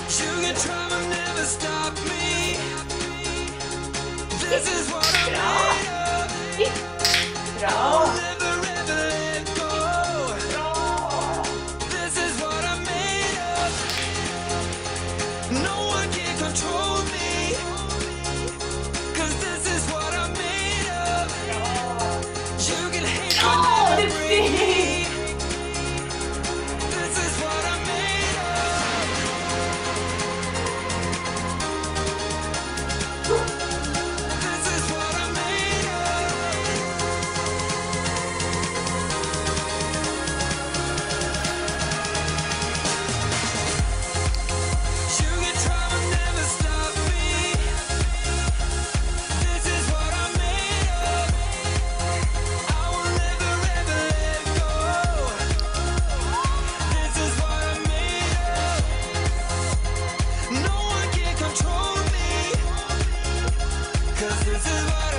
Sugar trauma never stop me. This is what I'm made of. Bra! Never ever let go. This is what I'm made of. No one can control me. 'Cause this is what I'm made of. You can hate Åh, me, det är fint! this is what I'm made of. This is what I'm made of. Sugar trauma never stop me. This is what I'm made of. I will never ever let go. This is what I'm made of. No one can control me. 'Cause this is what